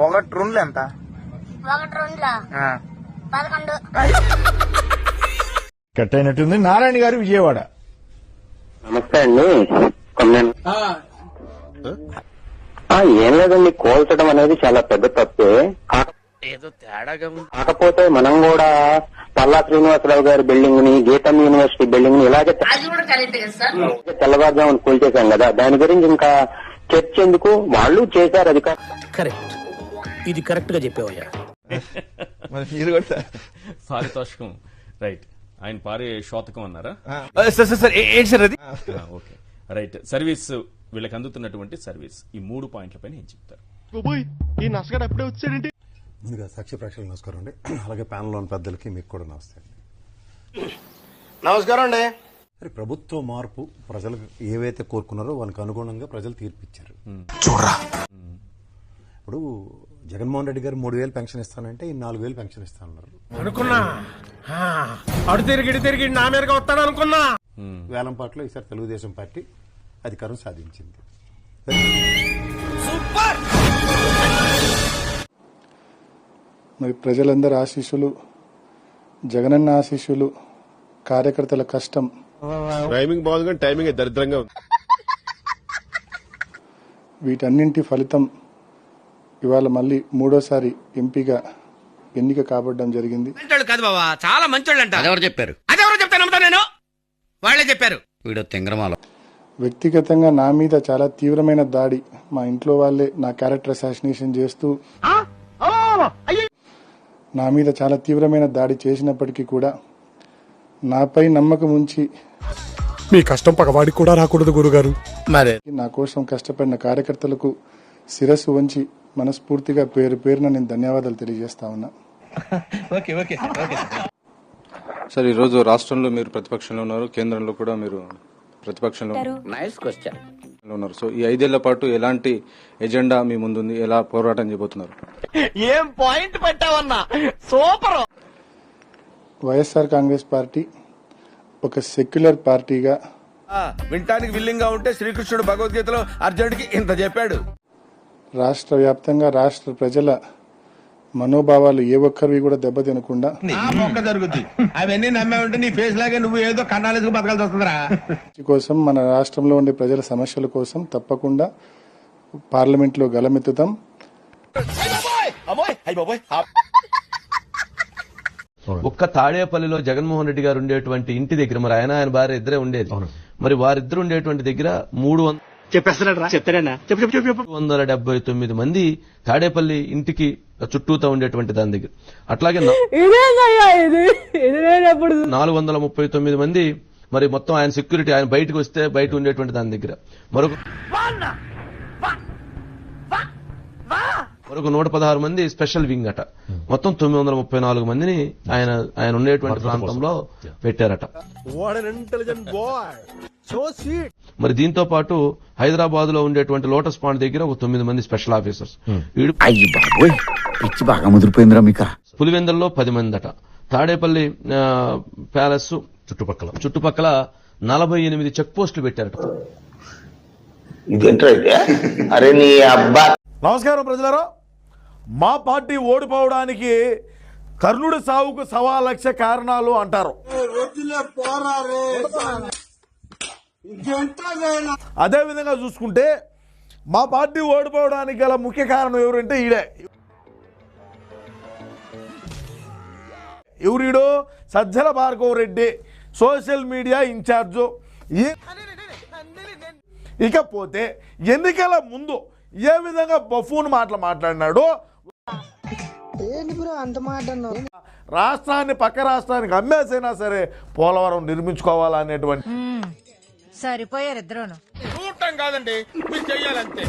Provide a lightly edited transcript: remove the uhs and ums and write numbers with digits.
ఒకటి రెండు ఎంత? 11 కట్ అయినట్టుంది. నారాయణ గారు, విజయవాడ. నమస్తే అండి. ఏం లేదండి, కోల్చడం అనేది చాలా పెద్ద తప్పే. ఏదో తేడాగా కాకపోతే మనం కూడా పల్లా శ్రీనివాసరావు గారి బిల్డింగ్ ని, గీతం యూనివర్సిటీ బిల్డింగ్ ని ఇలాగే తెల్లవారుజామున కూల్చేశాం కదా, దాని గురించి ఇంకా చర్చ ఎందుకు? వాళ్ళు చేశారు, అది కరెక్ట్. ఇది కరెక్ట్ గా చెప్పావయ్యా. పారితోషికం రైట్. ఆయన పారే శోతకం అన్నారా? ఏంటి సార్ అది? Okay right. సర్వీస్, వీళ్ళకి అందుతున్నటువంటి సర్వీస్, ఈ 3 పాయింట్ల పైన ఏం చెప్తారు? ఈ నష్టగాడు అప్పుడే వచ్చాడండి. ముందుగా సాక్షి ప్రేక్షకులకు నమస్కారం అండి. అలాగే ప్యానల్లోని పెద్దలకి మీకు కూడా నమస్తే అండి. నమస్కారం అండి. మరి ప్రభుత్వ మార్పు ప్రజలకు ఏవైతే కోరుకున్నారో వాళ్ళకి అనుగుణంగా ప్రజలు తీర్పిచ్చారు. చూడరా, ఇప్పుడు జగన్మోహన్ రెడ్డి గారు 3,000 పెన్షన్ ఇస్తానంటే ఈ 4,000 పెన్షన్ ఇస్తానన్నారు. అనుకున్నా అడు తిరిగి నా మీదగా వస్తాడు అనుకున్నా. వేలంపాట్లో ఈసారి తెలుగుదేశం పార్టీ అధికారం సాధించింది. మరి ప్రజలందరి ఆశీస్సులు, జగనన్న ఆశీస్సులు, కార్యకర్తల కష్టం, టైమింగ్ బాగుంది కానీ టైమింగ్ దరిద్రంగా ఉంది. వీటన్నింటి ఫలితం ఇవాళ మళ్ళీ 3వ ఎంపీగా ఎన్నిక కాబడడం జరిగింది. కాదు బాబా, చాలా మంచోళ్ళు అంట. అదెవరు చెప్పారు? అదెవరు చెప్తాను నమ్ముతా నేను. వాళ్లే చెప్పారు. వీడు తెంగరమాల. వ్యక్తిగతంగా నా మీద చాలా తీవ్రమైన దాడి, మా ఇంట్లో వాళ్ళే నా క్యారెక్టర్ అసాసినేషన్ చేస్తూ నా మీద చాలా తీవ్రమైన దాడి చేసినప్పటికీ కూడా నాపై నమ్మకం ఉంచి, మీ కష్టం పగవాడికి కూడా రాకూడదు గురుగారు. మరి నా కోసం కష్టపడిన కార్యకర్తలకు శిరస్సు వంచి మనస్ఫూర్తిగా పేరున నేను ధన్యవాదాలు తెలియజేస్తా ఉన్నా. సార్, ఈరోజు రాష్ట్రంలో మీరు ప్రతిపక్షంలో ఉన్నారు, కేంద్రంలో కూడా మీరు ప్రతిపక్షంలో ఉన్నారు. సో ఈ 5 ఏళ్ల పాటు ఎలాంటి ఎజెండా మీ ముందుంది? ఎలా పోరాటం చేయబోతున్నారు? ఏం పాయింట్ పెట్టావన్నా, సూపర్. వైఎస్ఆర్ కాంగ్రెస్ పార్టీ ఒక సెక్యులర్ పార్టీగా, వినటానికి విల్లింగ్ గా ఉంటే శ్రీకృష్ణుడు భగవద్గీతలో అర్జునుడికి ఇంత చెప్పాడు. రాష్ట్ర వ్యాప్తంగా రాష్ట్ర ప్రజల మనోభావాలు ఏ ఒక్కరివి కూడా దెబ్బతినకుండా జరుగుతుంది. అవన్నీ నమ్మే ఉంటే నీ ఫేస్ లాగే నువ్వు ఏదో కన్నాలేసుకు బతకాల్సి వస్తుందిరా. కోసం, మన రాష్ట్రంలో ఉండే ప్రజల సమస్యల కోసం తప్పకుండా పార్లమెంట్ లో గలమెత్తుతాం. ఒక్క తాడేపల్లిలో జగన్మోహన్ రెడ్డి గారు ఉండేటువంటి ఇంటి దగ్గర, మరి ఆయన భార్య ఇద్దరే ఉండేది. మరి వారిద్దరు ఉండేటువంటి దగ్గర 379 మంది తాడేపల్లి ఇంటికి చుట్టూతా ఉండేటువంటి దాని దగ్గర. అట్లాగే 439 మంది మరి మొత్తం ఆయన సెక్యూరిటీ, ఆయన బయటకు వస్తే బయట ఉండేటువంటి దాని దగ్గర మరొక 116 మంది స్పెషల్ వింగ్ అట. మొత్తం 934 మందిని ఆయన ఉండేటువంటి ప్రాంతంలో పెట్టారట. మరి దీంతో పాటు హైదరాబాద్ లో ఉండేటువంటి లోటస్ పాండ్ దగ్గర ఒక 9 మంది స్పెషల్ ఆఫీసర్స్. పులివెందుల్లో 10 మంది అట. తాడేపల్లి ప్యాలెస్ చుట్టుపక్కల 48 చెక్ పోస్టులు పెట్టారట. నమస్కారం ప్రజలారా. మా పార్టీ ఓడిపోవడానికి కర్ణుడి సావుకు 1,00,000 కారణాలు అంటారు. అదే విధంగా చూసుకుంటే మా పార్టీ ఓడిపోవడానికి గల ముఖ్య కారణం ఎవరంటే ఈడే. ఎవరీడో? Sajjala Bhargava Reddy, social media incharge. ఇకపోతే ఎన్నికల ముందు ఏ విధంగా బఫూన్ మాటలు మాట్లాడినాడు, రాష్ట్రాన్ని పక్క రాష్ట్రానికి అమ్మేసైనా సరే పోలవరం నిర్మించుకోవాలనేటువంటి సరిపోయారు ఇద్దరు. కాదండి, మీరు చెయ్యాలంతే.